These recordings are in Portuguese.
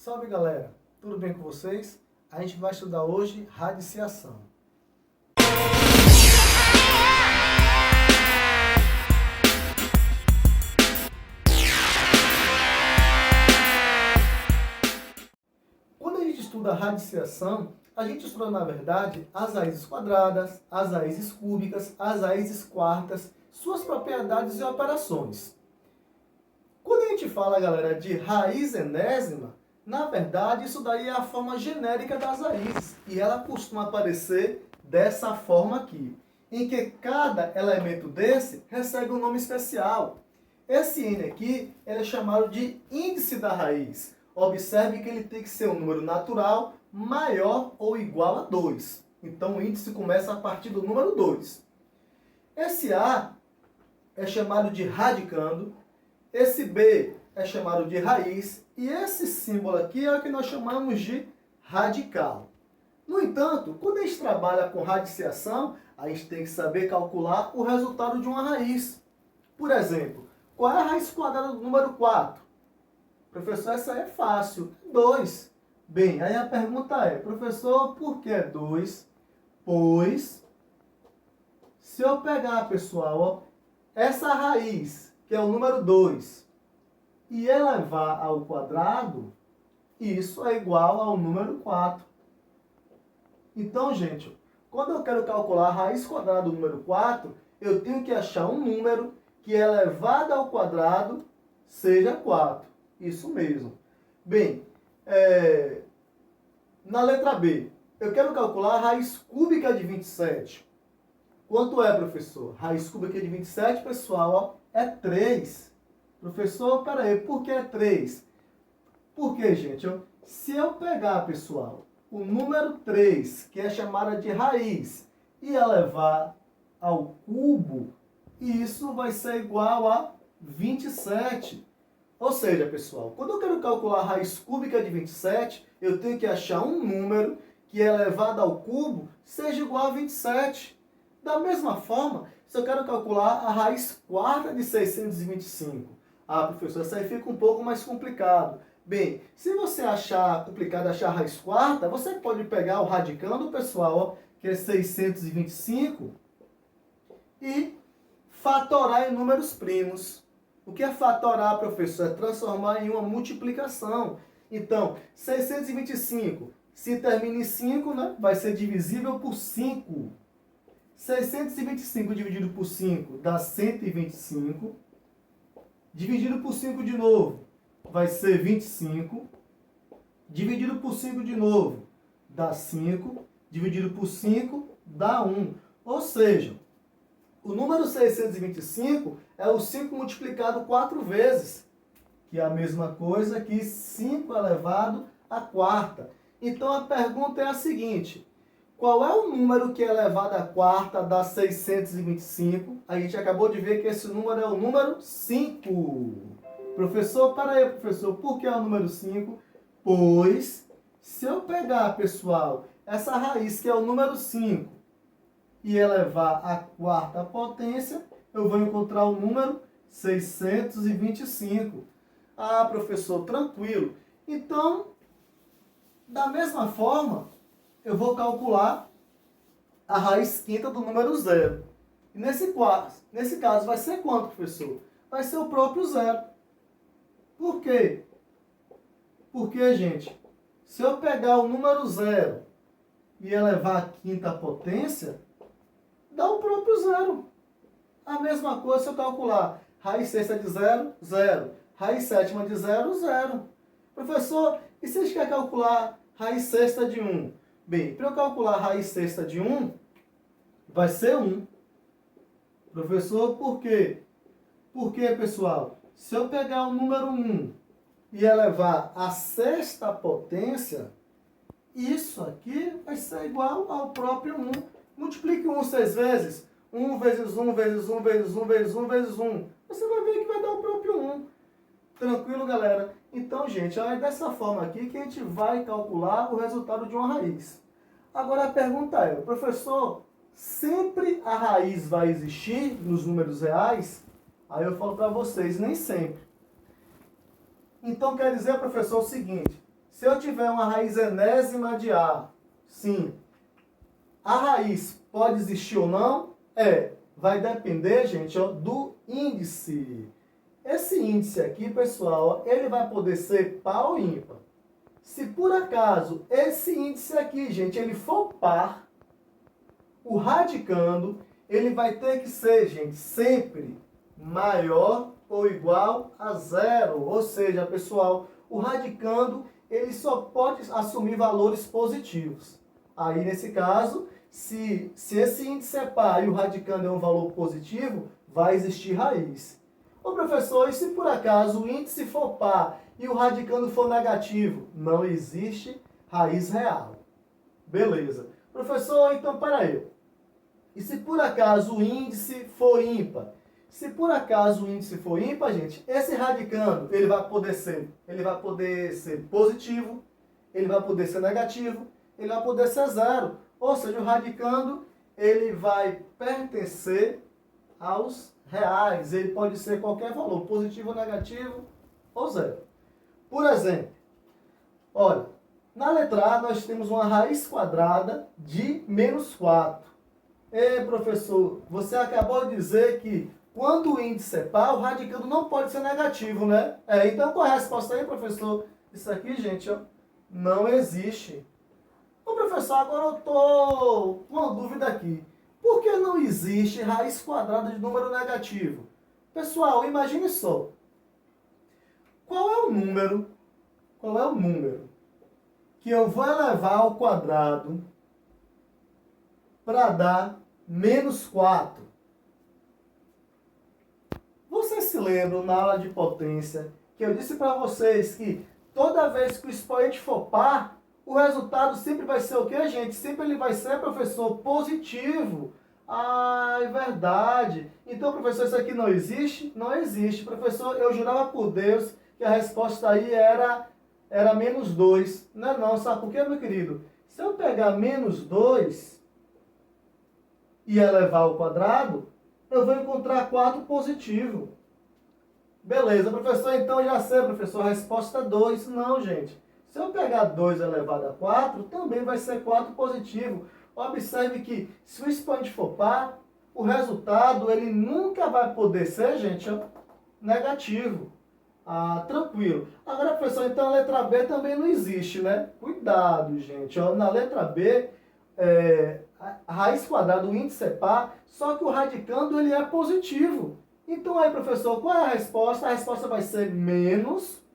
Salve galera, tudo bem com vocês? A gente vai estudar hoje radiciação. Quando a gente estuda radiciação, a gente estuda na verdade as raízes quadradas, as raízes cúbicas, as raízes quartas, suas propriedades e operações. Quando a gente fala, galera, de raiz enésima, na verdade, isso daí é a forma genérica das raízes. E ela costuma aparecer dessa forma aqui, em que cada elemento desse recebe um nome especial. Esse N aqui ele é chamado de índice da raiz. Observe que ele tem que ser um número natural maior ou igual a 2. Então, o índice começa a partir do número 2. Esse A é chamado de radicando. Esse B é chamado de raiz e esse símbolo aqui é o que nós chamamos de radical. No entanto, quando a gente trabalha com radiciação, a gente tem que saber calcular o resultado de uma raiz. Por exemplo, qual é a raiz quadrada do número 4? Professor, essa é fácil, 2. Bem, aí a pergunta é, professor, por que 2? Pois, se eu pegar, pessoal, ó, essa raiz, que é o número 2, e elevar ao quadrado, isso é igual ao número 4. Então, gente, quando eu quero calcular a raiz quadrada do número 4, eu tenho que achar um número que elevado ao quadrado seja 4. Isso mesmo. Bem, na letra B, eu quero calcular a raiz cúbica de 27. Quanto é, professor? Raiz cúbica de 27, pessoal, ó, é 3. Professor, peraí, por que é 3? Porque, gente, se eu pegar, pessoal, o número 3, que é chamada de raiz, e elevar ao cubo, isso vai ser igual a 27. Ou seja, pessoal, quando eu quero calcular a raiz cúbica de 27, eu tenho que achar um número que elevado ao cubo seja igual a 27. Da mesma forma, se eu quero calcular a raiz quarta de 625, professor, isso aí fica um pouco mais complicado. Bem, se você achar complicado achar a raiz quarta, você pode pegar o radicando, pessoal, ó, que é 625, e fatorar em números primos. O que é fatorar, professor? É transformar em uma multiplicação. Então, 625, se termina em 5, né, vai ser divisível por 5. 625 dividido por 5 dá 125. Dividido por 5 de novo, vai ser 25. Dividido por 5 de novo, dá 5. Dividido por 5, dá 1. Ou seja, o número 625 é o 5 multiplicado 4 vezes, que é a mesma coisa que 5 elevado à quarta. Então, a pergunta é a seguinte: qual é o número que é elevado à quarta dá 625? A gente acabou de ver que esse número é o número 5. Professor, peraí, professor, por que é o número 5? Pois, se eu pegar, pessoal, essa raiz que é o número 5 e elevar à quarta potência, eu vou encontrar o número 625. Professor, tranquilo. Então, da mesma forma, eu vou calcular a raiz quinta do número 0. E nesse caso, vai ser quanto, professor? Vai ser o próprio 0. Por quê? Porque, gente, se eu pegar o número 0 e elevar à quinta potência, dá o próprio 0. A mesma coisa se eu calcular raiz sexta de 0, 0. Raiz sétima de 0, 0. Professor, e se a gente quer calcular raiz sexta de 1? Bem, para eu calcular a raiz sexta de 1, vai ser 1. Professor, por quê? Porque, pessoal, se eu pegar o número 1 e elevar à sexta potência, isso aqui vai ser igual ao próprio 1. Multiplique 1 6 vezes. 1 vezes 1 vezes 1 vezes 1 vezes 1 vezes 1. Você vai ver que vai dar o próprio 1. Tranquilo, galera? Então, gente, é dessa forma aqui que a gente vai calcular o resultado de uma raiz. Agora a pergunta é, professor, sempre a raiz vai existir nos números reais? Aí eu falo para vocês, nem sempre. Então quer dizer, professor, o seguinte, Se eu tiver uma raiz enésima de A, sim, a raiz pode existir ou não? Vai depender, gente, ó, do índice. Esse índice aqui, pessoal, ele vai poder ser par ou ímpar. Se por acaso esse índice aqui, gente, ele for par, o radicando, ele vai ter que ser, gente, sempre maior ou igual a zero. Ou seja, pessoal, o radicando, ele só pode assumir valores positivos. Aí, nesse caso, se esse índice é par e o radicando é um valor positivo, vai existir raiz. Ô professor, e se por acaso o índice for par e o radicando for negativo? Não existe raiz real. Beleza. Professor, então peraí. E se por acaso o índice for ímpar? Se por acaso o índice for ímpar, gente, esse radicando, ele vai poder ser positivo, ele vai poder ser negativo, ele vai poder ser zero. Ou seja, o radicando, ele vai pertencer aos reais. Ele pode ser qualquer valor, positivo, negativo ou zero. Por exemplo, olha, na letra A nós temos uma raiz quadrada de menos 4. Professor, você acabou de dizer que quando o índice é par, o radicando não pode ser negativo, né? Então qual é a resposta aí, professor? Isso aqui, gente, ó, não existe. Ô, professor, agora eu estou com uma dúvida aqui. Por que não existe raiz quadrada de número negativo? Pessoal, imagine só. Qual é o número que eu vou elevar ao quadrado para dar menos 4? Vocês se lembram na aula de potência que eu disse para vocês que toda vez que o expoente for par, o resultado sempre vai ser o quê, gente? Sempre ele vai ser, professor, positivo. Ah, é verdade. Então, professor, isso aqui não existe? Não existe. Professor, eu jurava por Deus que a resposta aí era menos 2. Não, sabe por quê, meu querido? Se eu pegar menos 2 e elevar ao quadrado, eu vou encontrar 4 positivo. Beleza, professor, então já sei, professor, a resposta é 2. Não, gente. Se eu pegar 2 elevado a 4, também vai ser 4 positivo. Observe que se o expoente for par, o resultado ele nunca vai poder ser, gente, ó, negativo. Ah, tranquilo. Agora, professor, então a letra B também não existe, né? Cuidado, gente. Ó, na letra B, a raiz quadrada, o índice é par, só que o radicando ele é positivo. Então aí, professor, qual é a resposta? A resposta vai ser menos.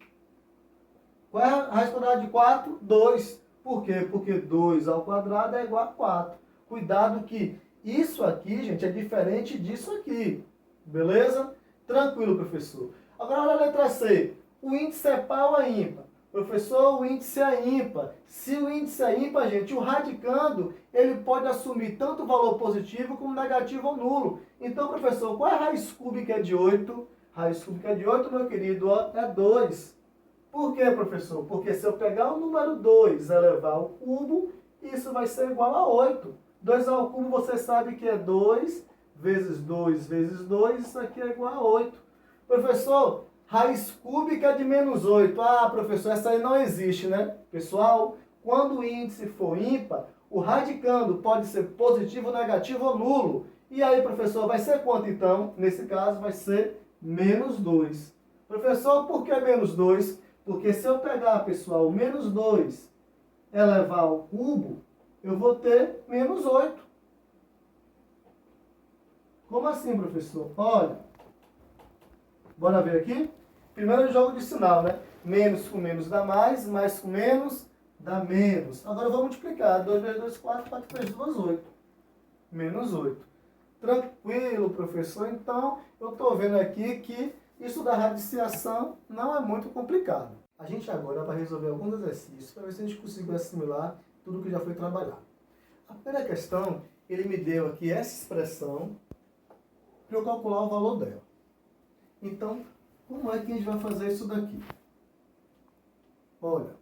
Qual é a raiz quadrada de 4? 2. Por quê? Porque 2 ao quadrado é igual a 4. Cuidado que isso aqui, gente, é diferente disso aqui. Beleza? Tranquilo, professor. Agora, olha a letra C. O índice é par ou é ímpar? Professor, o índice é ímpar. Se o índice é ímpar, gente, o radicando, ele pode assumir tanto valor positivo como negativo ou nulo. Então, professor, qual é a raiz cúbica de 8? Raiz cúbica de 8, meu querido, ó, é 2. Por quê, professor? Porque se eu pegar o número 2 e elevar ao cubo, isso vai ser igual a 8. 2 ao cubo, você sabe que é 2 vezes 2 vezes 2, isso aqui é igual a 8. Professor, raiz cúbica de menos 8. Ah, professor, essa aí não existe, né? Pessoal, quando o índice for ímpar, o radicando pode ser positivo, negativo ou nulo. E aí, professor, vai ser quanto então? Nesse caso, vai ser menos 2. Professor, por que menos 2? Porque se eu pegar, pessoal, menos 2 elevar ao cubo, eu vou ter menos 8. Como assim, professor? Olha, bora ver aqui? Primeiro jogo de sinal, né? Menos com menos dá mais com menos dá menos. Agora eu vou multiplicar. 2 vezes 2, 4, 4 vezes 2, 8. Menos 8. Tranquilo, professor. Então, eu estou vendo aqui que isso da radiciação não é muito complicado. A gente agora vai resolver alguns exercícios para ver se a gente conseguiu assimilar tudo que já foi trabalhado. A primeira questão, ele me deu aqui essa expressão para eu calcular o valor dela. Então, como é que a gente vai fazer isso daqui? Olha,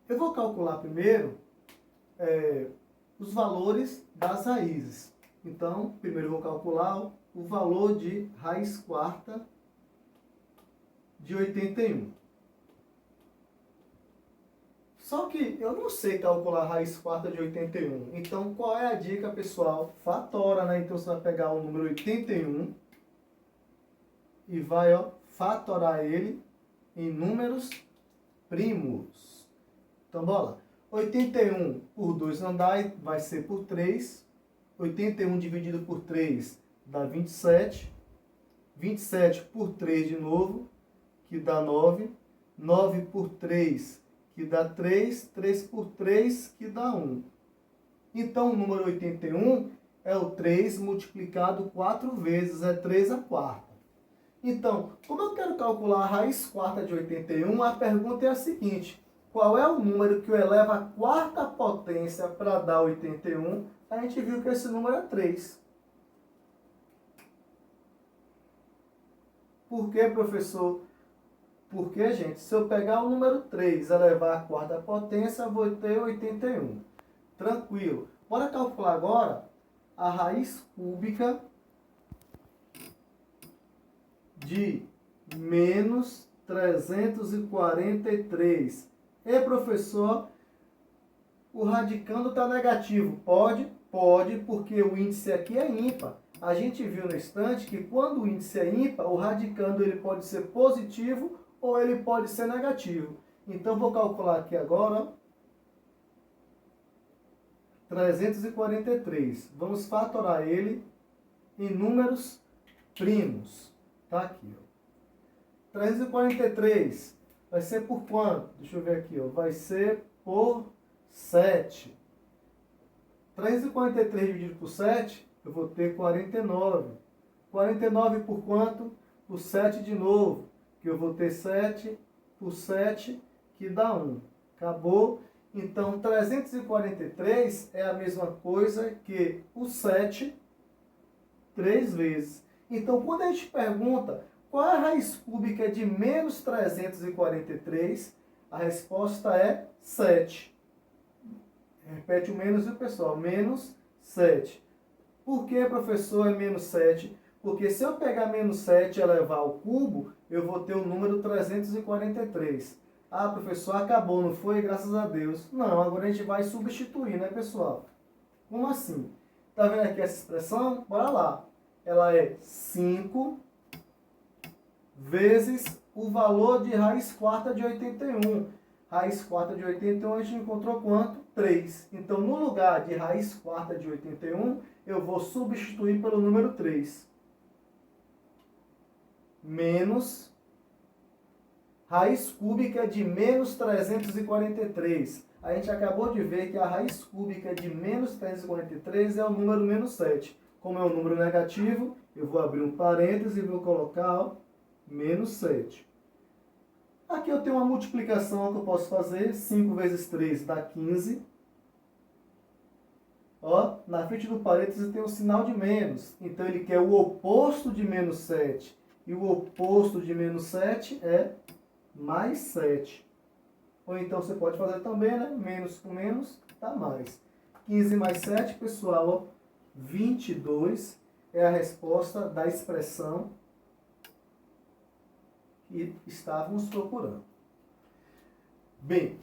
eu vou calcular primeiro os valores das raízes. Então, primeiro eu vou calcular o valor de raiz quarta de 81. Só que eu não sei calcular a raiz quarta de 81. Então, qual é a dica, pessoal? Fatora, né? Então, você vai pegar o número 81 e vai, ó, fatorar ele em números primos. Então, bora lá. 81 por 2 não dá, vai ser por 3. 81 dividido por 3 dá 27. 27 por 3 de novo, que dá 9. 9 por 3, que dá 3. 3 por 3, que dá 1. Então, o número 81 é o 3 multiplicado 4 vezes, é 3 a quarta. Então, como eu quero calcular a raiz quarta de 81, a pergunta é a seguinte: qual é o número que eu elevo a quarta potência para dar 81? A gente viu que esse número é 3. Por que, professor? Porque, gente, se eu pegar o número 3 e elevar a quarta potência, eu vou ter 81. Tranquilo. Bora calcular agora a raiz cúbica de menos 343. E, professor, o radicando está negativo. Pode, porque o índice aqui é ímpar. A gente viu no instante que quando o índice é ímpar, o radicando ele pode ser positivo ou ele pode ser negativo. Então, vou calcular aqui agora, 343. Vamos fatorar ele em números primos. Tá aqui, ó. 343 vai ser por quanto? Deixa eu ver aqui, ó. Vai ser por 7. 343 dividido por 7, eu vou ter 49. 49 por quanto? Por 7 de novo, que eu vou ter 7 por 7, que dá 1. Acabou? Então, 343 é a mesma coisa que o 7 3 vezes. Então, quando a gente pergunta qual é a raiz cúbica de menos 343, a resposta é 7. Repete o menos, viu, pessoal? Menos 7. Por que, professor, é menos 7? Porque se eu pegar menos 7 e elevar ao cubo, eu vou ter o número 343. Ah, professor, acabou, não foi? Graças a Deus. Não, agora a gente vai substituir, né, pessoal? Como assim? Tá vendo aqui essa expressão? Bora lá. Ela é 5 vezes o valor de raiz quarta de 81. Raiz quarta de 81 a gente encontrou quanto? 3. Então, no lugar de raiz quarta de 81, eu vou substituir pelo número 3. Menos raiz cúbica de menos 343. A gente acabou de ver que a raiz cúbica de menos 343 é o número menos 7. Como é um número negativo, eu vou abrir um parêntese e vou colocar, ó, menos 7. Aqui eu tenho uma multiplicação que eu posso fazer. 5 vezes 3 dá 15. Ó, na frente do parêntese tem um sinal de menos. Então ele quer o oposto de menos 7. E o oposto de menos 7 é mais 7. Ou então você pode fazer também, né? Menos com menos dá mais. 15 mais 7, pessoal, ó, 22 é a resposta da expressão que estávamos procurando. Bem,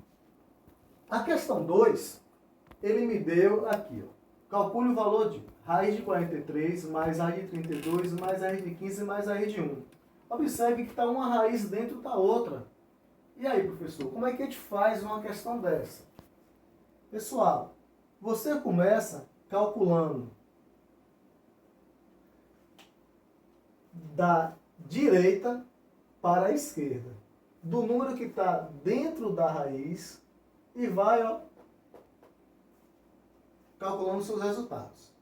a questão 2, ele me deu aqui, ó. Calcule o valor de raiz de 43 mais raiz de 32 mais raiz de 15 mais raiz de 1. Observe que está uma raiz dentro da outra. E aí, professor, como é que a gente faz uma questão dessa? Pessoal, você começa calculando da direita para a esquerda, do número que está dentro da raiz, e vai, ó, calculando seus resultados.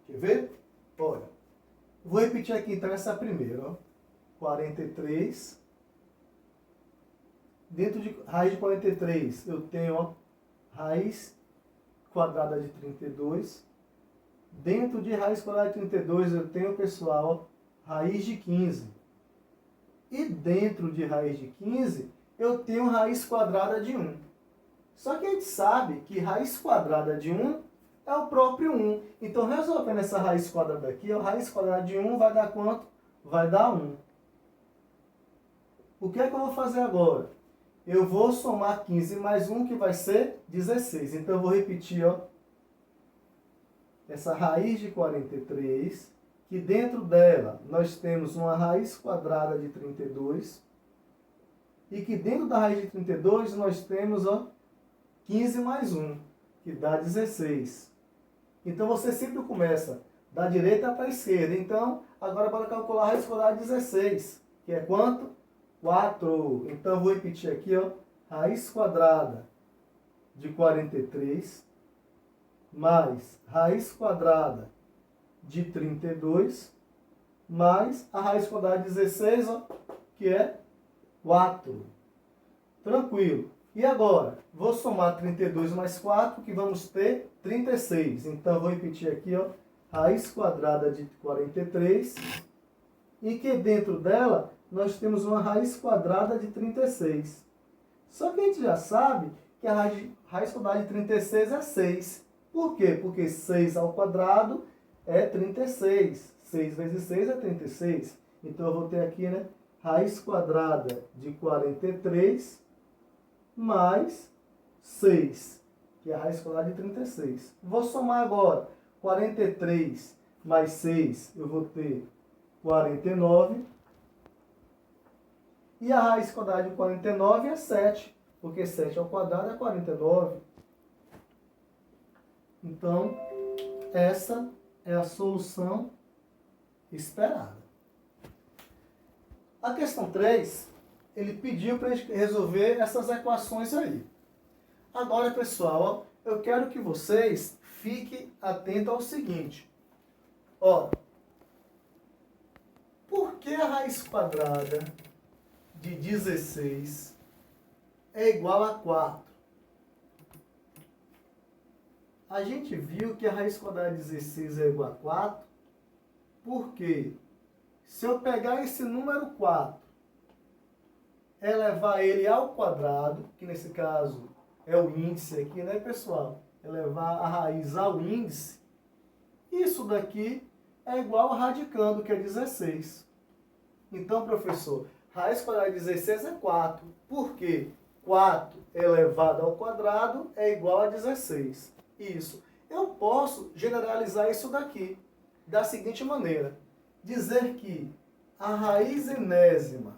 Quer ver? Olha, vou repetir aqui então essa primeira, ó. 43. Dentro de raiz de 43, eu tenho, ó, raiz quadrada de 32. Dentro de raiz quadrada de 32, eu tenho, pessoal, ó, raiz de 15. E dentro de raiz de 15, eu tenho raiz quadrada de 1. Só que a gente sabe que raiz quadrada de 1 é o próprio 1. Então, resolvendo essa raiz quadrada aqui, a raiz quadrada de 1 vai dar quanto? Vai dar 1. O que é que eu vou fazer agora? eu vou somar 15 mais 1, que vai ser 16. Então, eu vou repetir, ó, essa raiz de 43, que dentro dela nós temos uma raiz quadrada de 32, e que dentro da raiz de 32 nós temos, ó, 15 mais 1, que dá 16. Então, você sempre começa da direita para a esquerda. Então, agora para calcular a raiz quadrada de 16, que é quanto? 4. Então, eu vou repetir aqui, ó, raiz quadrada de 43 mais raiz quadrada de 32 mais a raiz quadrada de 16, ó, que é 4. Tranquilo. E agora, vou somar 32 mais 4, que vamos ter 36. Então, eu vou repetir aqui, ó, raiz quadrada de 43, e que dentro dela nós temos uma raiz quadrada de 36. Só que a gente já sabe que a raiz quadrada de 36 é 6. Por quê? Porque 6 ao quadrado é 36. 6 vezes 6 é 36. Então, eu vou ter aqui, né, raiz quadrada de 43 mais 6, que é a raiz quadrada de 36. Vou somar agora 43 mais 6, eu vou ter 49. E a raiz quadrada de 49 é 7, porque 7 ao quadrado é 49. Então, essa é a solução esperada. A questão 3, ele pediu para a gente resolver essas equações aí. Agora, pessoal, ó, eu quero que vocês fiquem atentos ao seguinte. Ó, por que a raiz quadrada de 16 é igual a 4? A gente viu que a raiz quadrada de 16 é igual a 4, porque se eu pegar esse número 4, elevar ele ao quadrado, que nesse caso é o índice aqui, né, pessoal? Elevar a raiz ao índice, isso daqui é igual a radicando, que é 16. Então, professor, raiz quadrada de 16 é 4. Por quê? 4 elevado ao quadrado é igual a 16. Isso. Eu posso generalizar isso daqui, da seguinte maneira. Dizer que a raiz enésima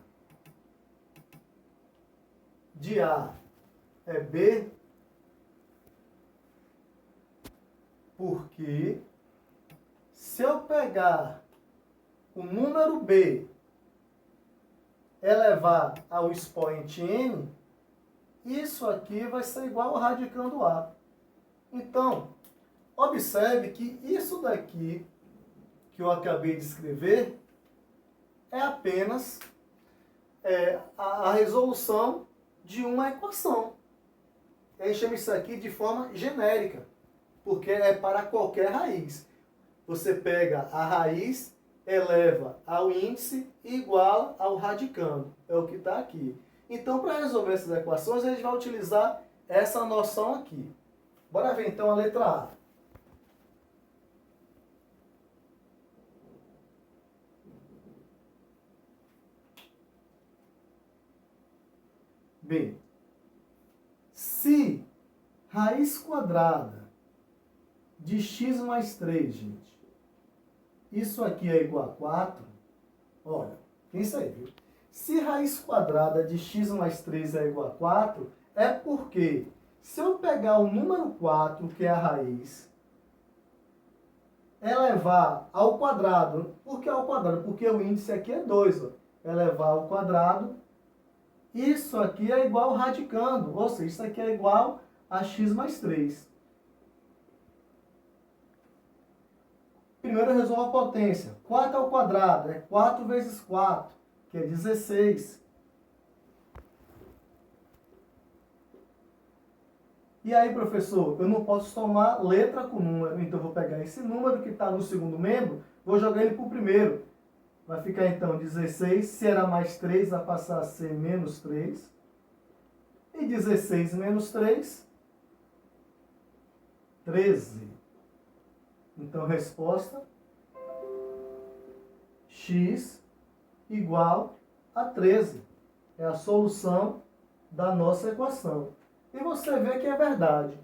de A é B, porque se eu pegar o número B elevar ao expoente N, isso aqui vai ser igual ao radicando A. Então, observe que isso daqui que eu acabei de escrever é apenas a resolução de uma equação. A gente chama isso aqui de forma genérica, porque é para qualquer raiz. Você pega a raiz, eleva ao índice e iguala ao radicando. É o que está aqui. Então, para resolver essas equações, a gente vai utilizar essa noção aqui. Bora ver então a letra A. Bem, se raiz quadrada de x mais 3, gente, isso aqui é igual a 4, olha, pensa aí, viu? Se raiz quadrada de x mais 3 é igual a 4, é porque se eu pegar o número 4, que é a raiz, elevar ao quadrado, por que ao quadrado? Porque o índice aqui é 2, ó. Elevar ao quadrado, isso aqui é igual ao radicando, ou seja, isso aqui é igual a x mais 3. Primeiro eu resolvo a potência. 4 ao quadrado é 4 vezes 4, que é 16. E aí, professor, eu não posso somar letra com número, então eu vou pegar esse número que está no segundo membro, vou jogar ele para o primeiro. Vai ficar então 16, se era mais 3, vai passar a ser menos 3. E 16 menos 3, 13. Então, resposta, x igual a 13. É a solução da nossa equação. E você vê que é verdade.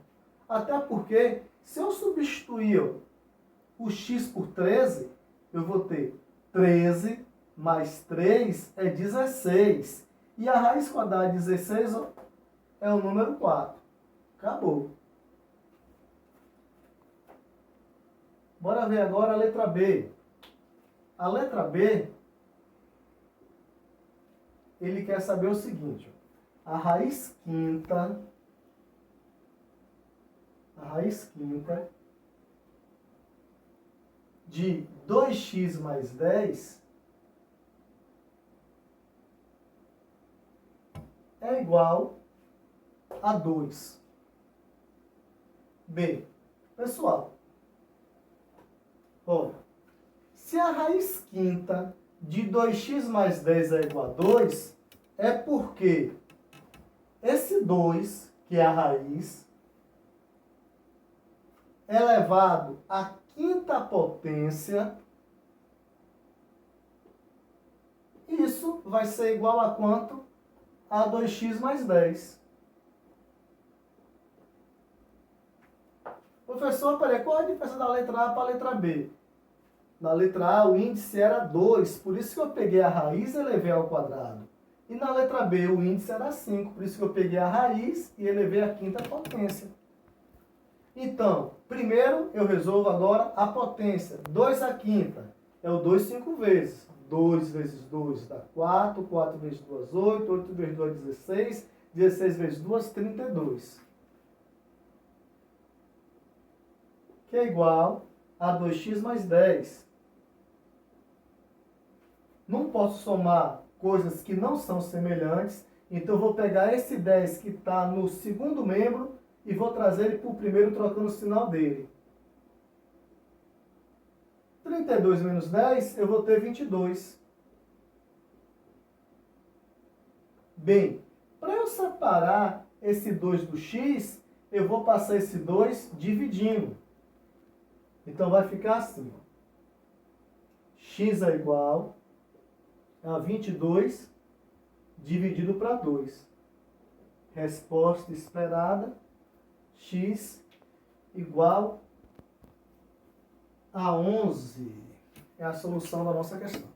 Até porque, se eu substituir ó, o x por 13, eu vou ter 13 mais 3 é 16. E a raiz quadrada de 16 ó, é o número 4. Acabou. Bora ver agora a letra B. A letra B, ele quer saber o seguinte. A raiz quinta de 2x mais 10 é igual a 2. B. Pessoal, olha, se a raiz quinta de 2x mais 10 é igual a 2, é porque esse 2, que é a raiz, elevado à quinta potência, isso vai ser igual a quanto? A 2x mais 10. Professor, peraí, qual a diferença da letra A para a letra B? Na letra A, o índice era 2, por isso que eu peguei a raiz e elevei ao quadrado. E na letra B, o índice era 5, por isso que eu peguei a raiz e elevei à quinta potência. Então, primeiro eu resolvo agora a potência. 2 à quinta é o 2 5 vezes. 2 vezes 2 dá 4, 4 vezes 2, 8, 8 vezes 2, 16, 16 vezes 2, 32. Que é igual a 2x mais 10. Não posso somar coisas que não são semelhantes, então eu vou pegar esse 10 que está no segundo membro e vou trazer ele para o primeiro trocando o sinal dele. 32 menos 10, eu vou ter 22. Bem, para eu separar esse 2 do x, eu vou passar esse 2 dividindo. Então vai ficar assim. X é igual a 22 dividido para 2. Resposta esperada, x igual a 11. É a solução da nossa questão.